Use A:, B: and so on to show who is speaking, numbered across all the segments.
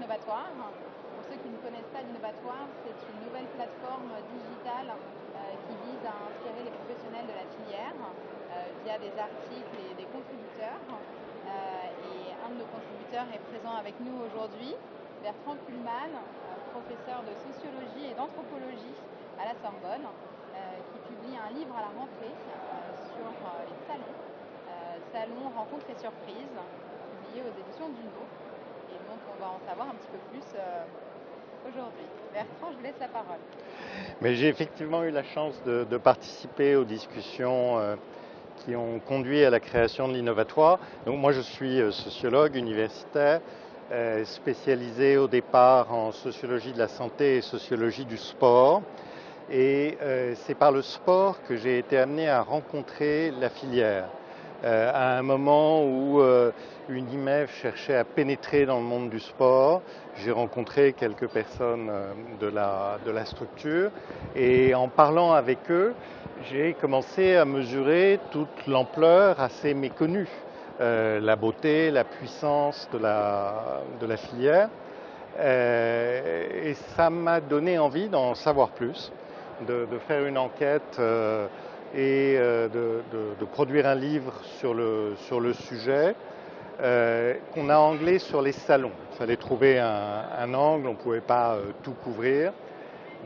A: l'Innovatoire. Pour ceux qui ne connaissent pas l'Innovatoire, c'est une nouvelle plateforme digitale qui vise à inspirer les professionnels de la filière via des articles et des contributeurs. Et un de nos contributeurs est présent avec nous aujourd'hui, Bertrand Kuhlmann, professeur de sociologie et d'anthropologie à la Sorbonne, qui publie un livre à la rentrée sur les salons, salons, rencontres et surprises, publié aux éditions Duno, et donc on va en savoir un petit peu plus aujourd'hui. Bertrand, je vous laisse la parole.
B: Mais j'ai effectivement eu la chance de participer aux discussions qui ont conduit à la création de l'Innovatoire. Donc moi je suis sociologue universitaire, spécialisé au départ en sociologie de la santé et sociologie du sport. Et c'est par le sport que j'ai été amené à rencontrer la filière. À un moment où une IMEF cherchait à pénétrer dans le monde du sport, j'ai rencontré quelques personnes de la structure et en parlant avec eux, j'ai commencé à mesurer toute l'ampleur assez méconnue, la beauté, la puissance de la filière. Et ça m'a donné envie d'en savoir plus, de faire une enquête et de produire un livre sur le sujet qu'on a anglais sur les salons. Il fallait trouver un angle, on ne pouvait pas tout couvrir.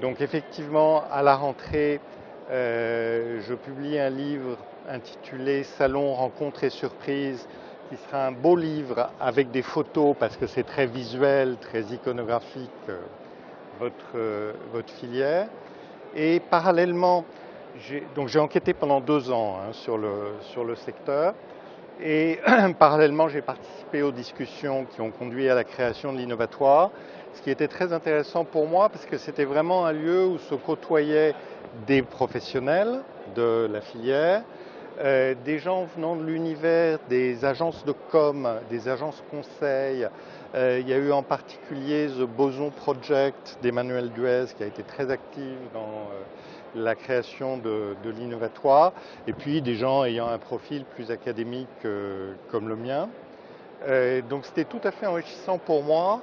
B: Donc effectivement, à la rentrée, je publie un livre intitulé Salons, rencontres et surprises, qui sera un beau livre avec des photos parce que c'est très visuel, très iconographique, votre filière. Et parallèlement, j'ai enquêté pendant 2 ans sur le secteur. Et parallèlement, j'ai participé aux discussions qui ont conduit à la création de l'Innovatoire, ce qui était très intéressant pour moi parce que c'était vraiment un lieu où se côtoyaient des professionnels de la filière, des gens venant de l'univers des agences de com, des agences conseils. Il y a eu en particulier The Boson Project d'Emmanuel Duez qui a été très active dans la création de l'Innovatoire, et puis des gens ayant un profil plus académique comme le mien. Donc c'était tout à fait enrichissant pour moi,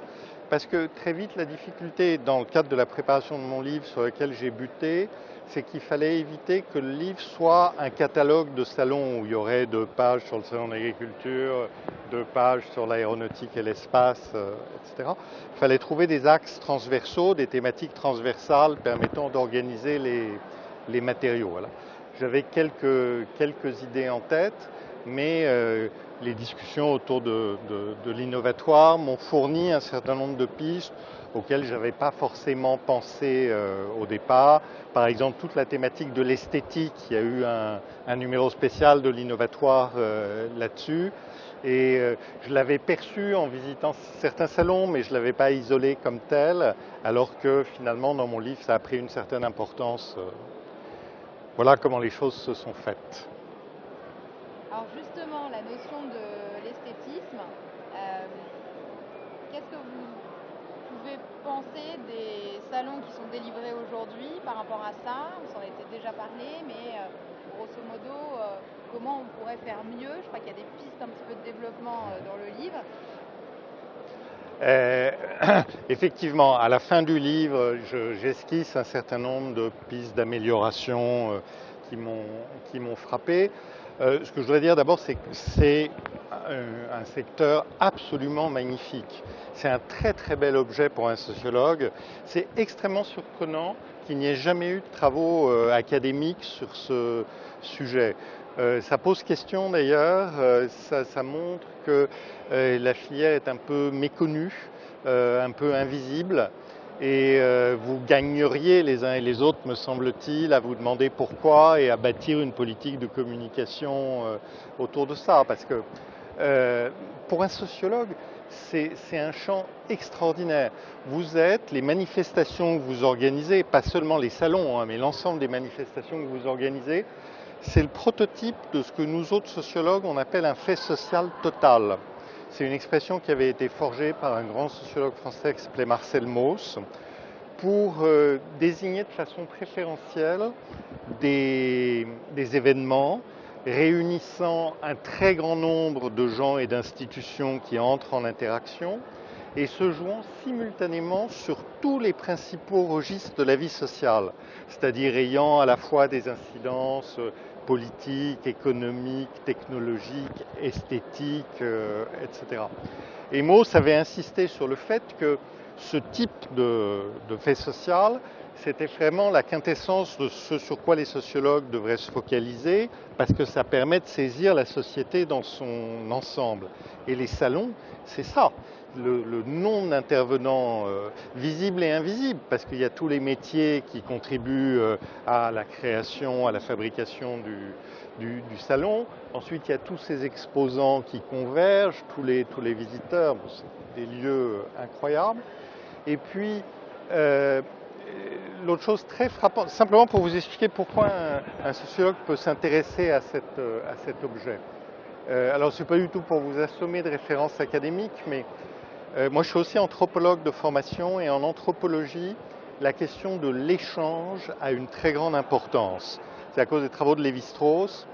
B: parce que très vite la difficulté dans le cadre de la préparation de mon livre sur lequel j'ai buté, c'est qu'il fallait éviter que le livre soit un catalogue de salons où il y aurait 2 pages sur le salon d'agriculture, 2 pages sur l'aéronautique et l'espace, etc. Il fallait trouver des axes transversaux, des thématiques transversales permettant d'organiser les matériaux. Voilà. J'avais quelques idées en tête, mais les discussions autour de l'Innovatoire m'ont fourni un certain nombre de pistes auxquelles je n'avais pas forcément pensé au départ. Par exemple, toute la thématique de l'esthétique, il y a eu un numéro spécial de l'Innovatoire là-dessus. Et je l'avais perçu en visitant certains salons, mais je ne l'avais pas isolé comme tel, alors que finalement, dans mon livre, ça a pris une certaine importance. Voilà comment les choses se sont faites.
A: Alors justement, la notion de l'esthétisme, qu'est-ce que vous pouvez penser des salons qui sont délivrés aujourd'hui par rapport à ça? On s'en était déjà parlé, mais grosso modo, comment on pourrait faire mieux? Je crois qu'il y a des pistes un petit peu de développement dans le livre.
B: Effectivement, à la fin du livre, j'esquisse un certain nombre de pistes d'amélioration qui m'ont frappé. Ce que je voudrais dire d'abord, c'est que c'est un secteur absolument magnifique. C'est un très très bel objet pour un sociologue. C'est extrêmement surprenant qu'il n'y ait jamais eu de travaux académiques sur ce sujet. Ça pose question d'ailleurs, ça montre que la filière est un peu méconnue, un peu invisible, et vous gagneriez les uns et les autres, me semble-t-il, à vous demander pourquoi et à bâtir une politique de communication autour de ça. Parce que pour un sociologue, c'est un champ extraordinaire. Les manifestations que vous organisez, pas seulement les salons, mais l'ensemble des manifestations que vous organisez, c'est le prototype de ce que nous autres sociologues, on appelle un fait social total. C'est une expression qui avait été forgée par un grand sociologue français qui s'appelait Marcel Mauss pour désigner de façon préférentielle des événements réunissant un très grand nombre de gens et d'institutions qui entrent en interaction et se jouant simultanément sur tous les principaux registres de la vie sociale, c'est-à-dire ayant à la fois des incidences politiques, économiques, technologiques, esthétiques, etc. Et Mauss avait insisté sur le fait que ce type de fait social, c'était vraiment la quintessence de ce sur quoi les sociologues devraient se focaliser, parce que ça permet de saisir la société dans son ensemble. Et les salons, c'est ça, le nombre d'intervenants visibles et invisibles, parce qu'il y a tous les métiers qui contribuent à la création, à la fabrication du salon. Ensuite, il y a tous ces exposants qui convergent, tous les visiteurs, bon, c'est des lieux incroyables. Et puis, l'autre chose très frappante, simplement pour vous expliquer pourquoi un sociologue peut s'intéresser à cet objet. Alors, ce n'est pas du tout pour vous assommer de références académiques, mais moi, je suis aussi anthropologue de formation, et en anthropologie, la question de l'échange a une très grande importance. C'est à cause des travaux de Lévi-Strauss.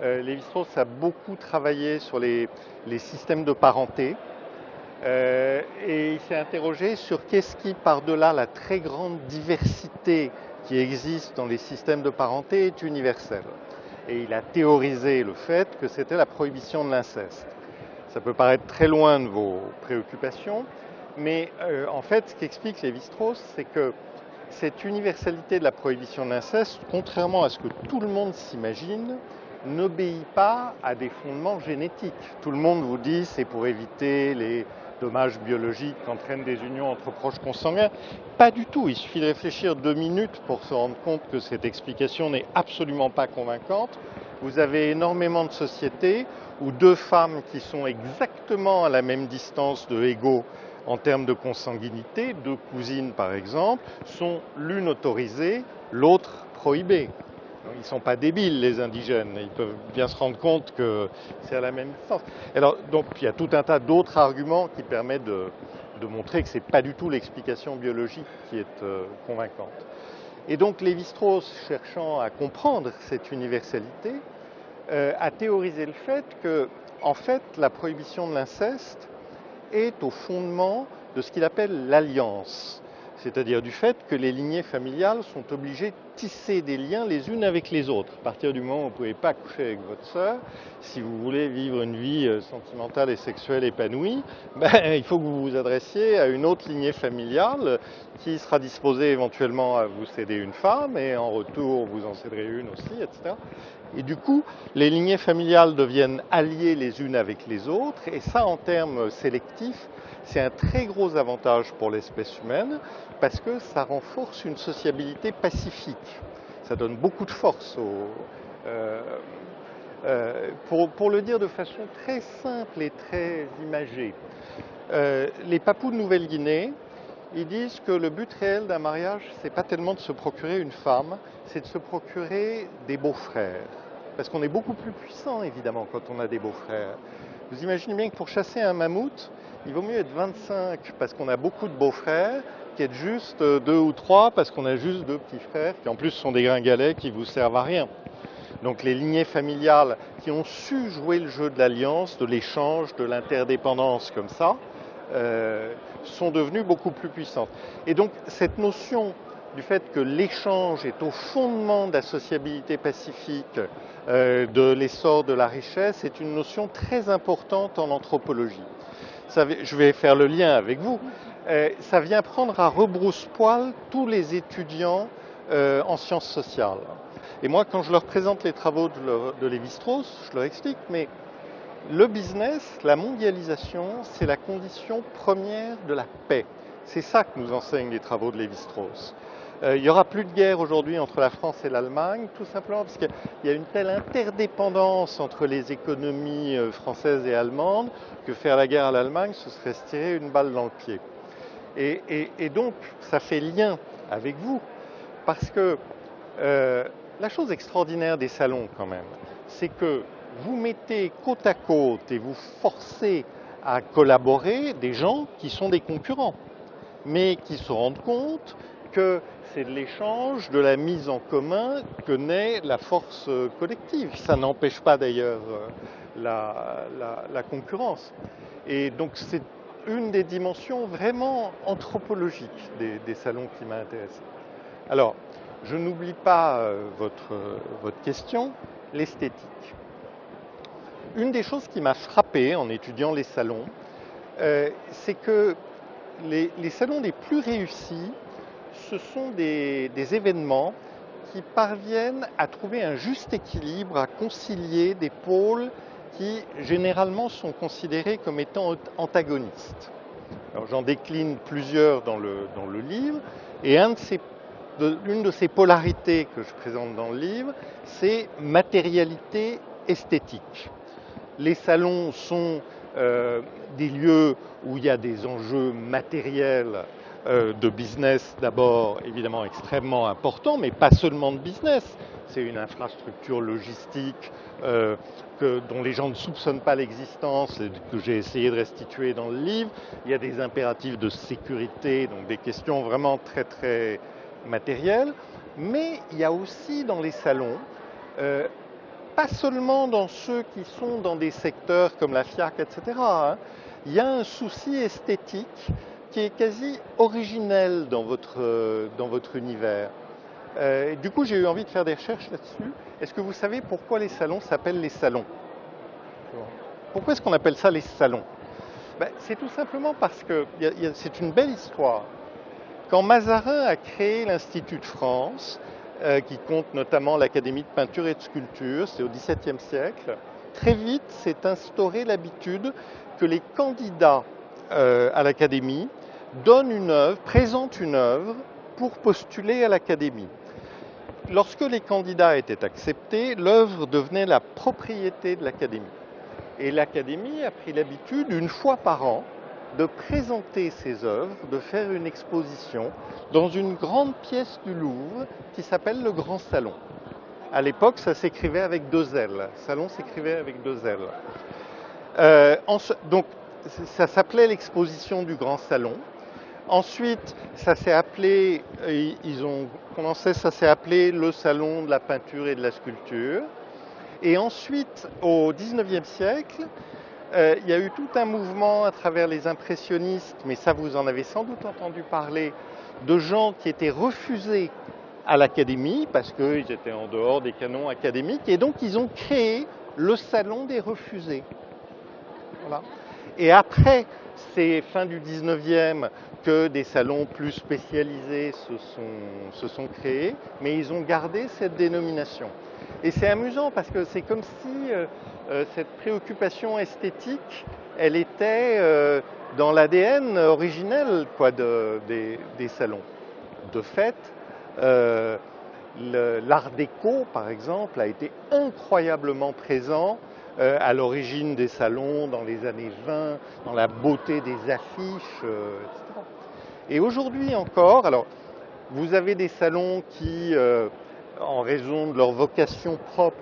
B: Lévi-Strauss a beaucoup travaillé sur les systèmes de parenté. Et il s'est interrogé sur qu'est-ce qui, par-delà la très grande diversité qui existe dans les systèmes de parenté, est universel. Et il a théorisé le fait que c'était la prohibition de l'inceste. Ça peut paraître très loin de vos préoccupations, mais en fait, ce qu'explique Lévi-Strauss, c'est que cette universalité de la prohibition de l'inceste, contrairement à ce que tout le monde s'imagine, n'obéit pas à des fondements génétiques. Tout le monde vous dit c'est pour éviter les dommages biologiques qu'entraînent des unions entre proches consanguins. Pas du tout. Il suffit de réfléchir 2 minutes pour se rendre compte que cette explication n'est absolument pas convaincante. Vous avez énormément de sociétés où 2 femmes qui sont exactement à la même distance de égaux en termes de consanguinité, 2 cousines par exemple, sont l'une autorisée, l'autre prohibée. Ils ne sont pas débiles, les indigènes, ils peuvent bien se rendre compte que c'est à la même distance. Alors, donc, il y a tout un tas d'autres arguments qui permettent de montrer que ce n'est pas du tout l'explication biologique qui est convaincante. Et donc, Lévi-Strauss, cherchant à comprendre cette universalité, a théorisé le fait que, en fait, la prohibition de l'inceste est au fondement de ce qu'il appelle l'alliance. C'est-à-dire du fait que les lignées familiales sont obligées de tisser des liens les unes avec les autres. À partir du moment où vous ne pouvez pas coucher avec votre sœur, si vous voulez vivre une vie sentimentale et sexuelle épanouie, il faut que vous vous adressiez à une autre lignée familiale qui sera disposée éventuellement à vous céder une femme, et en retour vous en céderez une aussi, etc. Et du coup, les lignées familiales deviennent alliées les unes avec les autres, et ça, en termes sélectifs, c'est un très gros avantage pour l'espèce humaine, parce que ça renforce une sociabilité pacifique. Ça donne beaucoup de force pour le dire de façon très simple et très imagée. Les Papous de Nouvelle-Guinée, ils disent que le but réel d'un mariage, c'est pas tellement de se procurer une femme, c'est de se procurer des beaux-frères. Parce qu'on est beaucoup plus puissant, évidemment, quand on a des beaux-frères. Vous imaginez bien que pour chasser un mammouth, il vaut mieux être 25 parce qu'on a beaucoup de beaux-frères qu'être juste 2 ou 3 parce qu'on a juste 2 petits frères qui en plus sont des gringalets qui vous servent à rien. Donc les lignées familiales qui ont su jouer le jeu de l'alliance, de l'échange, de l'interdépendance comme ça, sont devenues beaucoup plus puissantes. Et donc cette notion du fait que l'échange est au fondement de la sociabilité pacifique, de l'essor de la richesse, est une notion très importante en anthropologie. Je vais faire le lien avec vous. Ça vient prendre à rebrousse-poil tous les étudiants en sciences sociales. Et moi, quand je leur présente les travaux de Lévi-Strauss, je leur explique, mais le business, la mondialisation, c'est la condition première de la paix. C'est ça que nous enseignent les travaux de Lévi-Strauss. Il n'y aura plus de guerre aujourd'hui entre la France et l'Allemagne, tout simplement parce qu'il y a une telle interdépendance entre les économies françaises et allemandes que faire la guerre à l'Allemagne, ce serait se tirer une balle dans le pied. Et donc, ça fait lien avec vous, parce que la chose extraordinaire des salons, quand même, c'est que vous mettez côte à côte et vous forcez à collaborer des gens qui sont des concurrents, mais qui se rendent compte que c'est de l'échange, de la mise en commun que naît la force collective. Ça n'empêche pas d'ailleurs la concurrence. Et donc c'est une des dimensions vraiment anthropologiques des salons qui m'a intéressé. Alors, je n'oublie pas votre question, l'esthétique. Une des choses qui m'a frappé en étudiant les salons, c'est que les salons les plus réussis, ce sont des événements qui parviennent à trouver un juste équilibre, à concilier des pôles qui généralement sont considérés comme étant antagonistes. Alors, j'en décline plusieurs dans le livre, et une de ces polarités que je présente dans le livre, c'est matérialité esthétique. Les salons sont des lieux où il y a des enjeux matériels de business d'abord évidemment extrêmement importants, mais pas seulement de business. C'est une infrastructure logistique dont les gens ne soupçonnent pas l'existence et que j'ai essayé de restituer dans le livre. Il y a des impératifs de sécurité, donc des questions vraiment très très matérielles. Mais il y a aussi dans les salons pas seulement dans ceux qui sont dans des secteurs comme la FIAC, etc. Il y a un souci esthétique qui est quasi originel dans votre univers. Du coup, j'ai eu envie de faire des recherches là-dessus. Est-ce que vous savez pourquoi les salons s'appellent les salons? Pourquoi est-ce qu'on appelle ça les salons? C'est tout simplement parce que c'est une belle histoire. Quand Mazarin a créé l'Institut de France, qui compte notamment l'Académie de peinture et de sculpture, c'est au XVIIe siècle, très vite s'est instaurée l'habitude que les candidats à l'Académie présentent une œuvre pour postuler à l'Académie. Lorsque les candidats étaient acceptés, l'œuvre devenait la propriété de l'Académie. Et l'Académie a pris l'habitude, une fois par an, de présenter ses œuvres, de faire une exposition dans une grande pièce du Louvre qui s'appelle le Grand Salon. À l'époque, ça s'écrivait avec 2 L. Salon s'écrivait avec 2 L. Donc, ça s'appelait l'exposition du Grand Salon. Ensuite, ça s'est appelé, ça s'est appelé le Salon de la peinture et de la sculpture. Et ensuite, au XIXe siècle, il y a eu tout un mouvement à travers les impressionnistes, mais ça vous en avez sans doute entendu parler, de gens qui étaient refusés à l'Académie parce qu'ils étaient en dehors des canons académiques, et donc ils ont créé le Salon des refusés. Voilà. Et après, c'est fin du 19e que des salons plus spécialisés se sont créés, mais ils ont gardé cette dénomination. Et c'est amusant parce que c'est comme si cette préoccupation esthétique, elle était dans l'ADN originel des salons. De fait, l'art déco, par exemple, a été incroyablement présent à l'origine des salons dans les années 20, dans la beauté des affiches, etc. Et aujourd'hui encore, alors, vous avez des salons qui, en raison de leur vocation propre,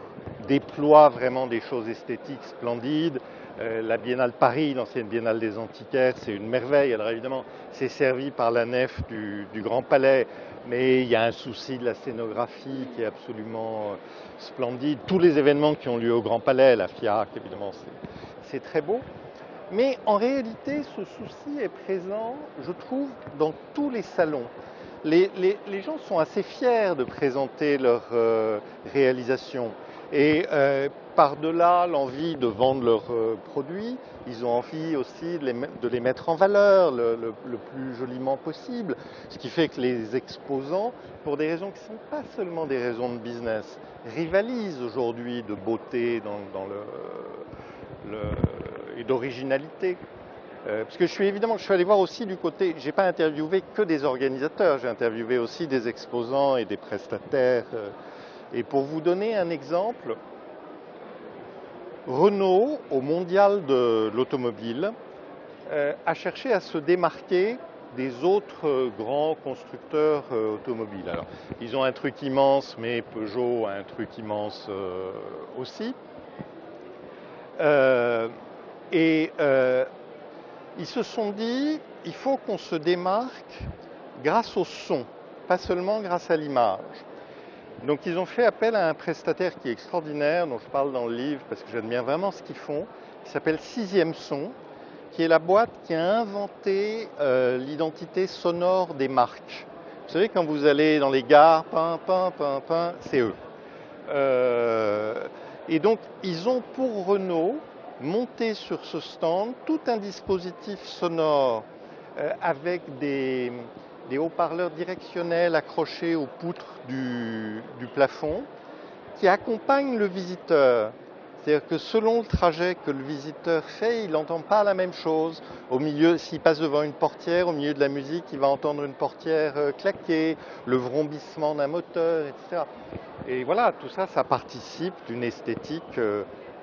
B: déploient vraiment des choses esthétiques splendides. La Biennale Paris, l'ancienne Biennale des Antiquaires, c'est une merveille. Alors évidemment, c'est servi par la nef du Grand Palais, mais il y a un souci de la scénographie qui est absolument splendide. Tous les événements qui ont lieu au Grand Palais, la FIAC, évidemment, c'est très beau. Mais en réalité, ce souci est présent, je trouve, dans tous les salons. Les gens sont assez fiers de présenter leurs réalisations. Et par-delà l'envie de vendre leurs produits, ils ont envie aussi de les mettre en valeur le plus joliment possible. Ce qui fait que les exposants, pour des raisons qui ne sont pas seulement des raisons de business, rivalisent aujourd'hui de beauté et d'originalité. Parce que je suis allé voir aussi du côté, je n'ai pas interviewé que des organisateurs, j'ai interviewé aussi des exposants et des prestataires. Et pour vous donner un exemple, Renault, au mondial de l'automobile, a cherché à se démarquer des autres grands constructeurs automobiles. Alors, ils ont un truc immense, mais Peugeot a un truc immense aussi. Ils se sont dit, il faut qu'on se démarque grâce au son, pas seulement grâce à l'image. Donc ils ont fait appel à un prestataire qui est extraordinaire, dont je parle dans le livre parce que j'admire vraiment ce qu'ils font, qui s'appelle Sixième Son, qui est la boîte qui a inventé l'identité sonore des marques. Vous savez, quand vous allez dans les gares, c'est eux. Et donc, ils ont pour Renault monté sur ce stand tout un dispositif sonore avec des haut-parleurs directionnels accrochés aux poutres du plafond qui accompagnent le visiteur. C'est-à-dire que selon le trajet que le visiteur fait, il n'entend pas la même chose. Au milieu, s'il passe devant une portière, au milieu de la musique, il va entendre une portière claquer, le vrombissement d'un moteur, etc. Et voilà, tout ça, ça participe d'une esthétique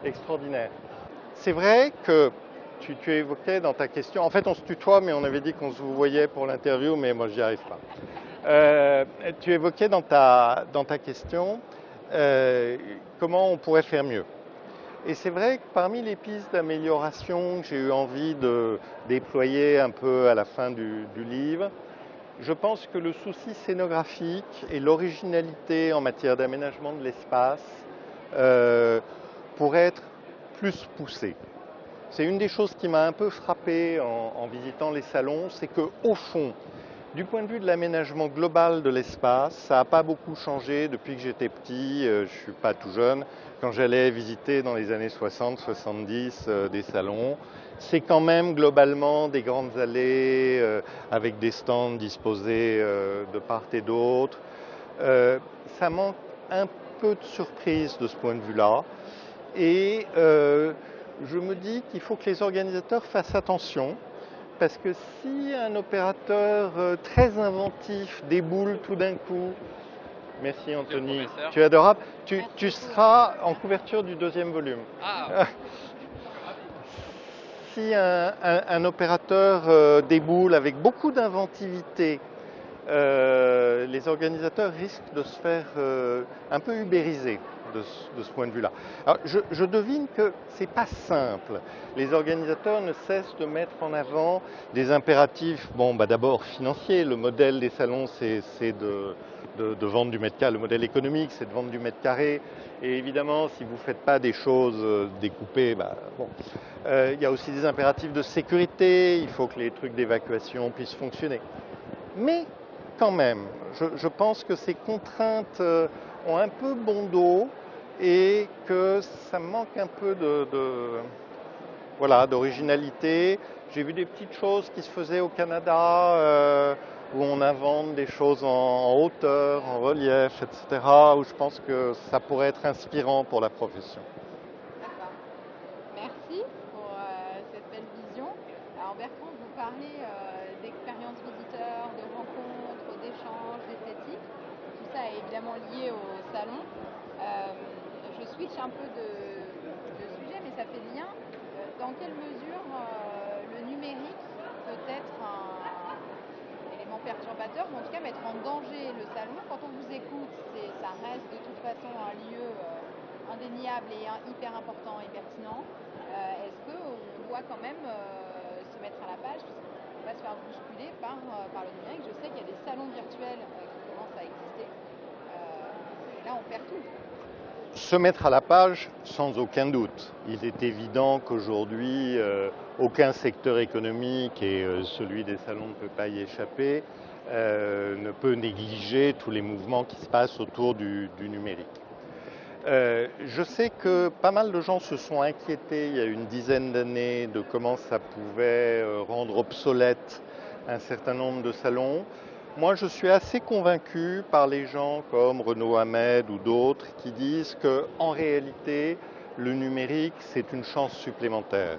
B: extraordinaire. C'est vrai que tu évoquais dans ta question, en fait on se tutoie, mais on avait dit qu'on se voyait pour l'interview, mais moi j'y arrive pas. Tu évoquais dans ta question comment on pourrait faire mieux. Et c'est vrai que parmi les pistes d'amélioration que j'ai eu envie de déployer un peu à la fin du livre, je pense que le souci scénographique et l'originalité en matière d'aménagement de l'espace pourraient être plus poussés. C'est une des choses qui m'a un peu frappé en visitant les salons, c'est qu'au fond, du point de vue de l'aménagement global de l'espace, ça n'a pas beaucoup changé depuis que j'étais petit, je ne suis pas tout jeune, quand j'allais visiter dans les années 60-70 des salons. C'est quand même globalement des grandes allées avec des stands disposés de part et d'autre. Ça manque un peu de surprise de ce point de vue-là. Et je me dis qu'il faut que les organisateurs fassent attention, parce que si un opérateur très inventif déboule tout d'un coup, merci Anthony, tu es adorable, tu seras en couverture du 2e volume. Ah. Si un opérateur déboule avec beaucoup d'inventivité, les organisateurs risquent de se faire un peu ubériser de ce point de vue-là. Alors, je devine que c'est pas simple. Les organisateurs ne cessent de mettre en avant des impératifs, d'abord financiers. Le modèle des salons, c'est de vendre du mètre carré. Le modèle économique, c'est de vendre du mètre carré. Et évidemment, si vous ne faites pas des choses découpées, il y a aussi des impératifs de sécurité. Il faut que les trucs d'évacuation puissent fonctionner. Mais quand même, je pense que ces contraintes ont un peu bon dos et que ça manque un peu d'originalité. J'ai vu des petites choses qui se faisaient au Canada où on invente des choses en hauteur, en relief, etc., où je pense que ça pourrait être inspirant pour la profession.
A: D'accord. Merci pour cette belle vision. Alors Bertrand, vous parlez d'expérience visiteur, de rencontres, d'échanges, d'esthétique. Tout ça est évidemment lié au salon. Je switch un peu de sujet, mais ça fait lien. Dans quelle mesure le numérique peut être un élément perturbateur, ou en tout cas mettre en danger le salon? Quand on vous écoute, ça reste de toute façon un lieu indéniable et hyper important et pertinent. Est-ce qu'on doit quand même se mettre à la page, on va se faire bousculer par le numérique? Je sais qu'il y a des salons virtuels qui commencent à exister. Et là, on perd tout.
B: Se mettre à la page, sans aucun doute. Il est évident qu'aujourd'hui, aucun secteur économique, et celui des salons ne peut pas y échapper, ne peut négliger tous les mouvements qui se passent autour du numérique. Je sais que pas mal de gens se sont inquiétés il y a une dizaine d'années de comment ça pouvait rendre obsolète un certain nombre de salons. Moi, je suis assez convaincu par les gens comme Renaud Hamed ou d'autres qui disent qu'en réalité, le numérique, c'est une chance supplémentaire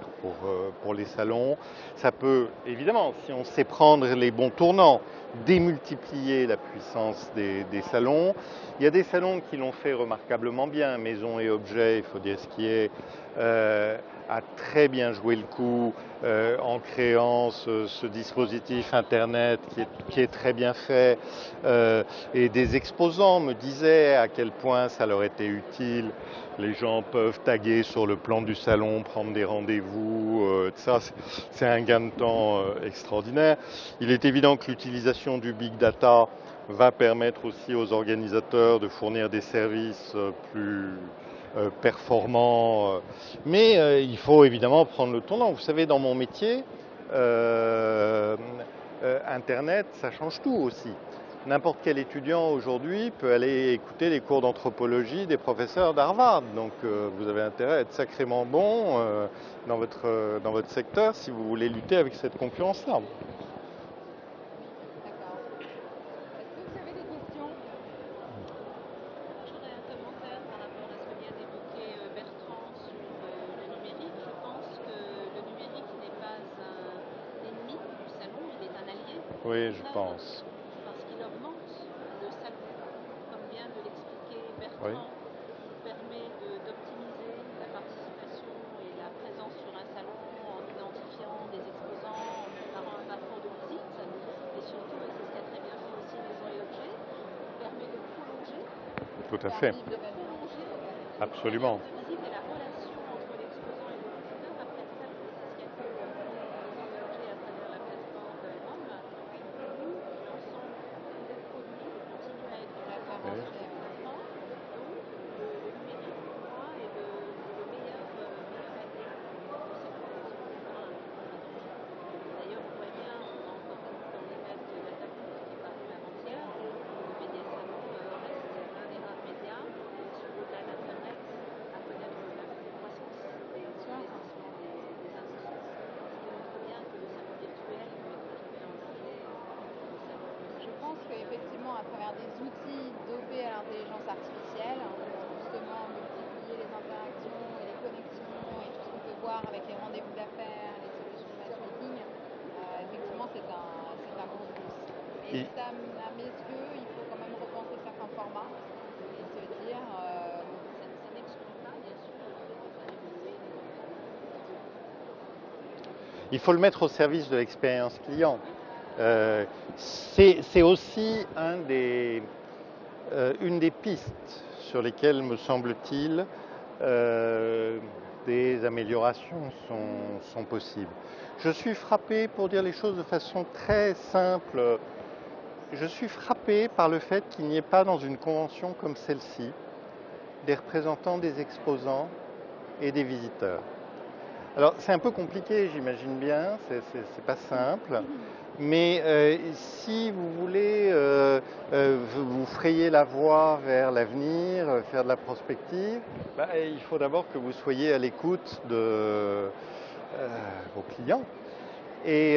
B: pour les salons. Ça peut, évidemment, si on sait prendre les bons tournants, démultiplier la puissance des salons. Il y a des salons qui l'ont fait remarquablement bien. Maison et Objets, il faut dire ce qui est, a très bien joué le coup en créant ce dispositif Internet qui est très bien fait. Et des exposants me disaient à quel point ça leur était utile. Les gens peuvent taguer sur le plan du salon, prendre des rendez-vous, ça c'est un gain de temps extraordinaire. Il est évident que l'utilisation du big data va permettre aussi aux organisateurs de fournir des services plus performant. Mais il faut évidemment prendre le tournant. Vous savez, dans mon métier, Internet, ça change tout aussi. N'importe quel étudiant aujourd'hui peut aller écouter les cours d'anthropologie des professeurs d'Harvard. Donc vous avez intérêt à être sacrément bon dans votre secteur si vous voulez lutter avec cette concurrence-là.
A: D'accord. Est-ce que vous avez des questions?
C: J'aurais un commentaire par rapport à ce que vient d'évoquer Bertrand sur le numérique. Je pense que le numérique n'est pas un ennemi du salon, il est un allié.
B: Oui, je pense.
C: Parce qu'il augmente le salon, comme vient de l'expliquer Bertrand.
B: Oui.
C: Il permet d'optimiser la participation et la présence sur un salon en identifiant des exposants, en préparant un parcours de visite. Et surtout, et c'est ce qu'a très bien fait aussi Maison et Objets, il permet de prolonger.
B: Tout à fait. Absolument.
C: De visite et la relation entre l'exposant et le visiteur après le salon. C'est ce qu'a fait Maison et Objets à travers la plateforme ROM, où l'ensemble des produits continue à être référencé en enfant. Donc, le numérique, pour moi, est le meilleur allié de cette collection. D'ailleurs, on voit bien, on a encore vu dans l'image de Databook qui est paru avant-hier, le BD Salon reste l'un des rares médias sur au-delà d'Internet à connaître la croissance des lancements des instituts. Ce qui montre bien que le salon virtuel peut être retrouvé en danger au salon.
A: Je pense qu'effectivement, à travers des outils dopés à l'intelligence artificielle, pour justement multiplier les interactions et les connexions et tout ce qu'on peut voir avec les rendez-vous d'affaires, les solutions de matchmaking, effectivement, c'est un gros plus. Et ça, à mes yeux, il faut quand même repenser certains formats et se dire...
C: Ça n'exclut pas, bien sûr, le fait de faire évoluer les
B: Il faut le mettre au service de l'expérience client. C'est aussi une des pistes sur lesquelles, me semble-t-il, des améliorations sont possibles. Je suis frappé, pour dire les choses de façon très simple, je suis frappé par le fait qu'il n'y ait pas dans une convention comme celle-ci des représentants des exposants et des visiteurs. Alors c'est un peu compliqué, j'imagine bien, c'est pas simple, mais si vous voulez vous frayer la voie vers l'avenir, faire de la prospective, il faut d'abord que vous soyez à l'écoute de vos clients. Et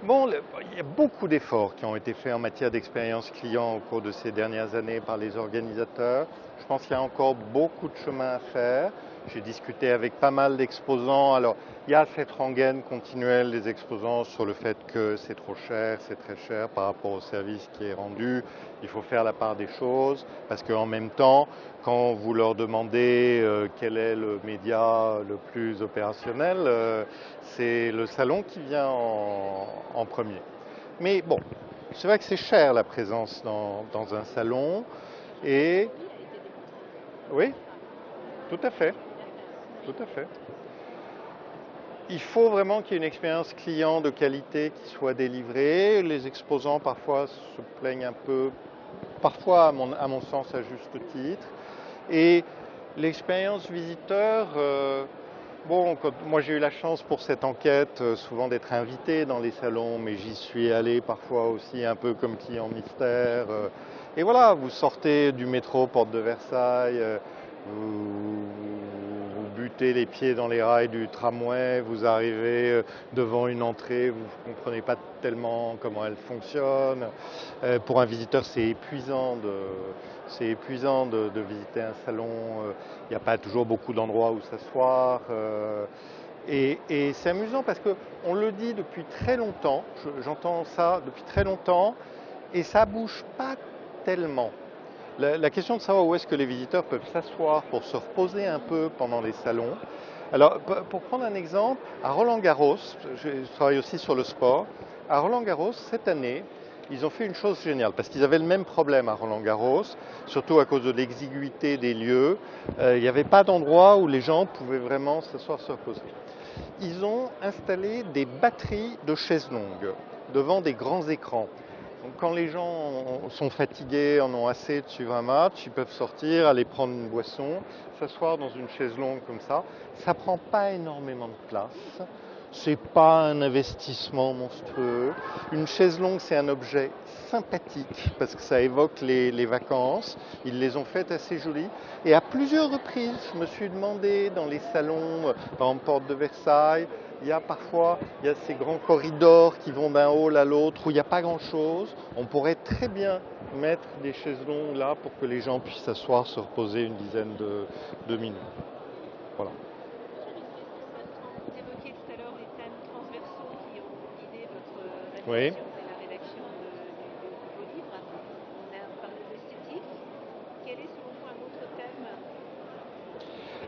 B: bon, il y a beaucoup d'efforts qui ont été faits en matière d'expérience client au cours de ces dernières années par les organisateurs. Je pense qu'il y a encore beaucoup de chemin à faire. J'ai discuté avec pas mal d'exposants. Alors, il y a cette rengaine continuelle des exposants sur le fait que c'est trop cher, c'est très cher par rapport au service qui est rendu. Il faut faire la part des choses parce qu'en même temps, quand vous leur demandez quel est le média le plus opérationnel, c'est le salon qui vient en premier. Mais bon, c'est vrai que c'est cher la présence dans un salon. Et oui, tout à fait. Tout à fait. Il faut vraiment qu'il y ait une expérience client de qualité qui soit délivrée. Les exposants parfois se plaignent un peu, parfois à mon sens à juste titre. Et l'expérience visiteur, bon, moi j'ai eu la chance pour cette enquête souvent d'être invité dans les salons, mais j'y suis allé parfois aussi un peu comme client mystère. Et voilà, vous sortez du métro Porte de Versailles, vous butez les pieds dans les rails du tramway, vous arrivez devant une entrée, vous ne comprenez pas tellement comment elle fonctionne. Pour un visiteur, c'est épuisant de visiter un salon. Il n'y a pas toujours beaucoup d'endroits où s'asseoir. Et c'est amusant parce qu'on le dit depuis très longtemps, j'entends ça depuis très longtemps, et ça ne bouge pas tellement. La question de savoir où est-ce que les visiteurs peuvent s'asseoir pour se reposer un peu pendant les salons. Alors, pour prendre un exemple, à Roland-Garros, je travaille aussi sur le sport, à Roland-Garros, cette année, ils ont fait une chose géniale, parce qu'ils avaient le même problème à Roland-Garros, surtout à cause de l'exiguïté des lieux. Il n'y avait pas d'endroit où les gens pouvaient vraiment s'asseoir, se reposer. Ils ont installé des batteries de chaises longues devant des grands écrans. Donc quand les gens sont fatigués, en ont assez de suivre un match, ils peuvent sortir, aller prendre une boisson, s'asseoir dans une chaise longue comme ça. Ça prend pas énormément de place. C'est pas un investissement monstrueux. Une chaise longue, c'est un objet sympathique parce que ça évoque les vacances. Ils les ont faites assez jolies. Et à plusieurs reprises, je me suis demandé dans les salons, par exemple Porte de Versailles, il y a ces grands corridors qui vont d'un hall à l'autre où il n'y a pas grand-chose. On pourrait très bien mettre des chaises longues là pour que les gens puissent s'asseoir, se reposer une dizaine de minutes. Voilà.
C: Vous évoquiez tout à l'heure les thèmes transversaux qui ont guidé votre
B: Oui.
C: réflexion et la rédaction de vos livres. On a parlé de l'esthétique. Quel est selon vous un autre thème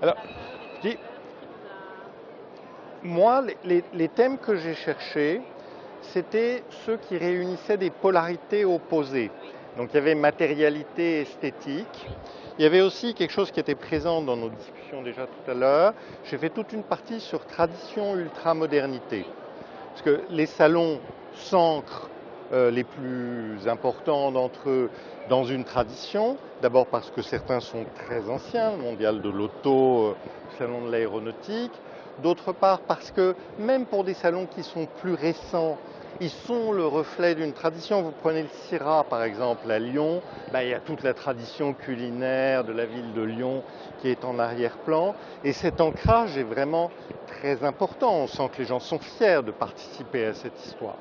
B: Alors,
C: fédérateur et
B: je dis,
C: transverse qui vous a...
B: moi, les thèmes que j'ai cherchés, c'était ceux qui réunissaient des polarités opposées. Donc il y avait matérialité et esthétique. Il y avait aussi quelque chose qui était présent dans nos discussions déjà tout à l'heure. J'ai fait toute une partie sur tradition ultra-modernité. Parce que les salons s'ancrent les plus importants d'entre eux dans une tradition. D'abord parce que certains sont très anciens, le mondial de l'auto, le salon de l'aéronautique. D'autre part parce que même pour des salons qui sont plus récents, ils sont le reflet d'une tradition. Vous prenez le CIRA par exemple à Lyon, il y a toute la tradition culinaire de la ville de Lyon qui est en arrière-plan. Et cet ancrage est vraiment très important. On sent que les gens sont fiers de participer à cette histoire.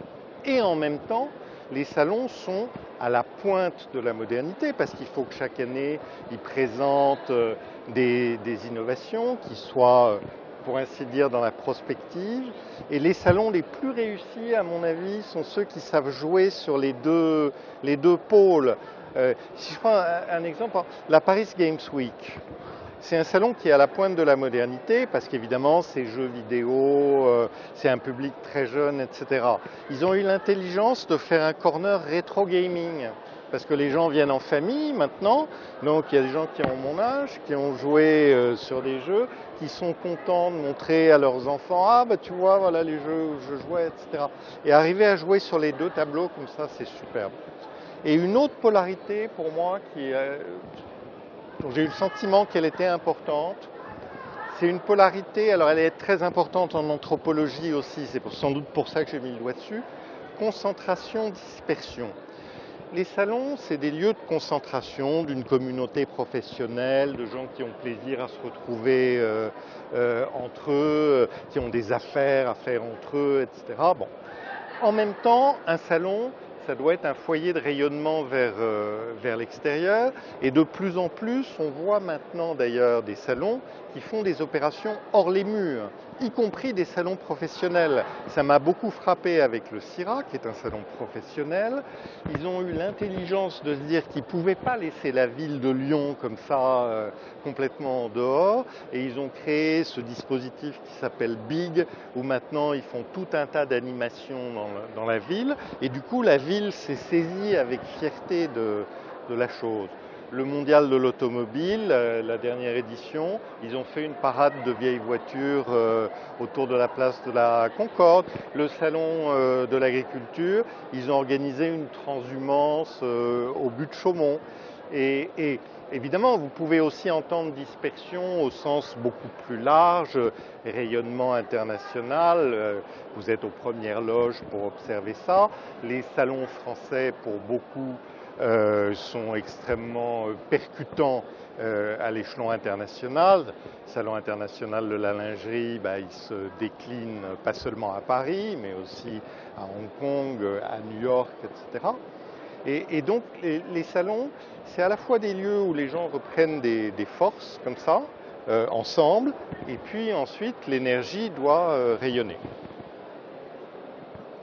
B: Et en même temps, les salons sont à la pointe de la modernité parce qu'il faut que chaque année, ils présentent des innovations qui soient, pour ainsi dire, dans la prospective. Et les salons les plus réussis, à mon avis, sont ceux qui savent jouer sur les deux pôles. Si je prends un exemple, la Paris Games Week, c'est un salon qui est à la pointe de la modernité parce qu'évidemment, c'est jeux vidéo, c'est un public très jeune, etc. Ils ont eu l'intelligence de faire un corner rétro gaming parce que les gens viennent en famille maintenant. Donc il y a des gens qui ont mon âge, qui ont joué sur des jeux, qui sont contents de montrer à leurs enfants, ah bah tu vois, voilà les jeux où je jouais, etc. Et arriver à jouer sur les deux tableaux comme ça, c'est superbe. Et une autre polarité pour moi dont j'ai eu le sentiment qu'elle était importante, c'est une polarité, alors elle est très importante en anthropologie aussi, c'est sans doute pour ça que j'ai mis le doigt dessus, concentration-dispersion. Les salons, c'est des lieux de concentration d'une communauté professionnelle, de gens qui ont plaisir à se retrouver entre eux, qui ont des affaires à faire entre eux, etc. Bon. En même temps, un salon, ça doit être un foyer de rayonnement vers l'extérieur. Et de plus en plus, on voit maintenant d'ailleurs des salons qui font des opérations hors les murs, y compris des salons professionnels. Ça m'a beaucoup frappé avec le CIRA, qui est un salon professionnel. Ils ont eu l'intelligence de se dire qu'ils ne pouvaient pas laisser la ville de Lyon comme ça, complètement en dehors. Et ils ont créé ce dispositif qui s'appelle Big, où maintenant ils font tout un tas d'animations dans la ville. Et du coup, la ville s'est saisie avec fierté de la chose. Le mondial de l'automobile, la dernière édition, ils ont fait une parade de vieilles voitures autour de la place de la Concorde. Le salon de l'agriculture, ils ont organisé une transhumance au but de Chaumont. Et évidemment, vous pouvez aussi entendre dispersion au sens beaucoup plus large, rayonnement international. Vous êtes aux premières loges pour observer ça. Les salons français, pour beaucoup, sont extrêmement percutants à l'échelon international. Le Salon international de la lingerie, il se décline pas seulement à Paris, mais aussi à Hong Kong, à New York, etc. Et donc les salons, c'est à la fois des lieux où les gens reprennent des forces comme ça, ensemble, et puis ensuite l'énergie doit rayonner.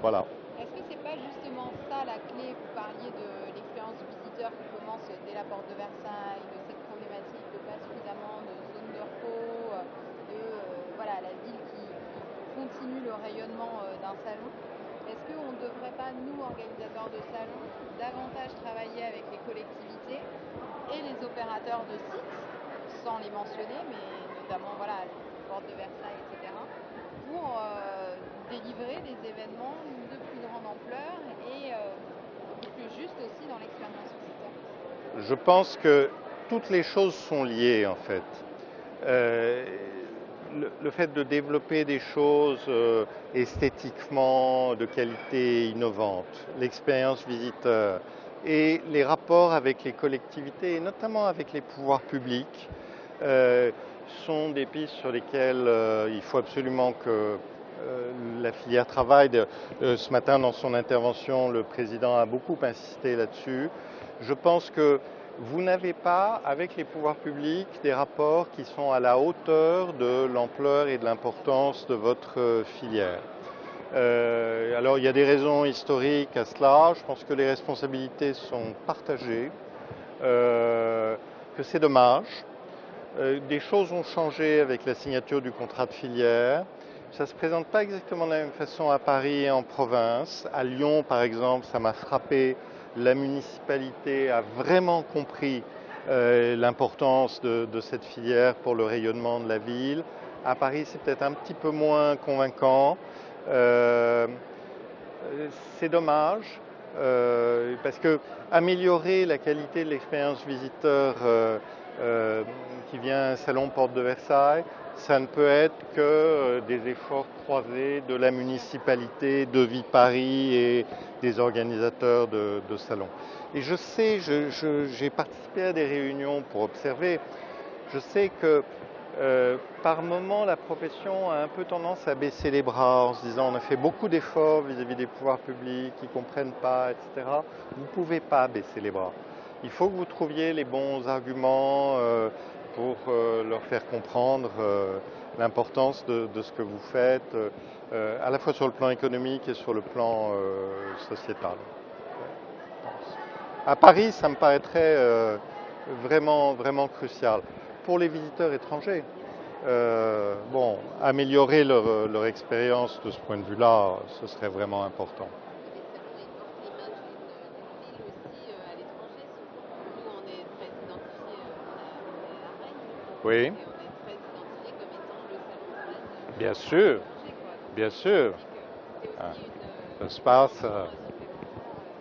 B: Voilà.
A: Est-ce que c'est pas justement ça la clé? Vous parliez de l'expérience du visiteur qui commence dès la porte de Versailles, de cette problématique de pas suffisamment de zones de repos, voilà, la ville qui continue le rayonnement d'un salon. Est-ce qu'on ne devrait pas, nous, organisateurs de salons, davantage travailler avec les collectivités et les opérateurs de sites, sans les mentionner, mais notamment voilà, porte de Versailles, etc., pour délivrer des événements de plus grande ampleur et juste aussi dans l'expérience visiteur?
B: Je pense que toutes les choses sont liées en fait. Euh, le fait de développer des choses esthétiquement de qualité innovante, l'expérience visiteur et les rapports avec les collectivités et notamment avec les pouvoirs publics sont des pistes sur lesquelles il faut absolument que la filière travaille. Ce matin, dans son intervention, le président a beaucoup insisté là-dessus. Je pense que vous n'avez pas, avec les pouvoirs publics, des rapports qui sont à la hauteur de l'ampleur et de l'importance de votre filière. Alors, il y a des raisons historiques à cela. Je pense que les responsabilités sont partagées, que c'est dommage. Des choses ont changé avec la signature du contrat de filière. Ça ne se présente pas exactement de la même façon à Paris et en province. À Lyon, par exemple, ça m'a frappé. La municipalité a vraiment compris l'importance de cette filière pour le rayonnement de la ville. À Paris, c'est peut-être un petit peu moins convaincant. C'est dommage parce que améliorer la qualité de l'expérience visiteur qui vient à un salon Porte de Versailles, ça ne peut être que des efforts croisés de la municipalité, de Vie Paris et des organisateurs de salons. Et je sais, j'ai participé à des réunions pour observer, je sais que par moment, la profession a un peu tendance à baisser les bras en se disant on a fait beaucoup d'efforts vis-à-vis des pouvoirs publics, ils ne comprennent pas, etc. Vous ne pouvez pas baisser les bras. Il faut que vous trouviez les bons arguments pour leur faire comprendre l'importance de ce que vous faites, à la fois sur le plan économique et sur le plan sociétal. À Paris, ça me paraîtrait vraiment, vraiment crucial. Pour les visiteurs étrangers, améliorer leur expérience de ce point de vue-là, ce serait vraiment important. Oui, bien sûr, bien sûr. Ça se passe,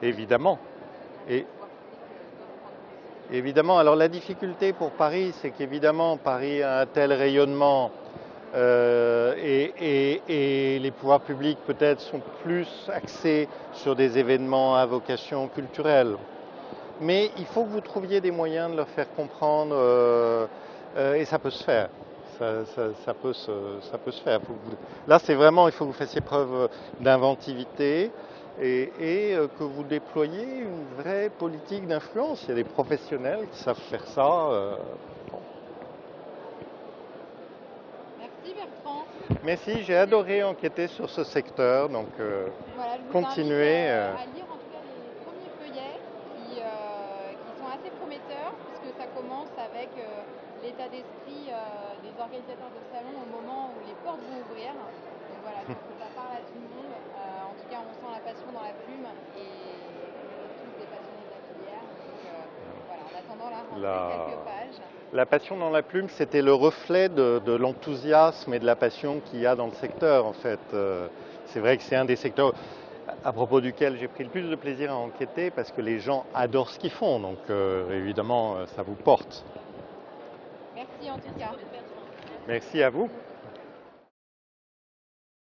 B: évidemment. Et, évidemment, alors la difficulté pour Paris, c'est qu'évidemment, Paris a un tel rayonnement et les pouvoirs publics peut-être sont plus axés sur des événements à vocation culturelle. Mais il faut que vous trouviez des moyens de leur faire comprendre et ça peut se faire. Ça peut se faire. Là, c'est vraiment, il faut que vous fassiez preuve d'inventivité et que vous déployiez une vraie politique d'influence. Il y a des professionnels qui savent faire ça. Bon.
A: Merci Bertrand.
B: Merci, j'ai adoré enquêter sur ce secteur, donc
A: Voilà, je vous
B: continuez.
A: invite à lire en tout cas les premiers feuillets qui sont assez prometteurs puisque ça commence avec l'état d'esprit des organisateurs de salons au moment où les portes vont ouvrir. Donc voilà, je pense que ça parle à tout le monde. En tout cas, on sent la passion dans la plume et on est tous des passionnés de la filière. Donc voilà, en attendant la rentrée, quelques pages.
B: La passion dans la plume, c'était le reflet de l'enthousiasme et de la passion qu'il y a dans le secteur en fait. C'est vrai que c'est un des secteurs à propos duquel j'ai pris le plus de plaisir à enquêter parce que les gens adorent ce qu'ils font, donc évidemment ça vous porte.
A: Merci en tout cas.
B: Merci à vous.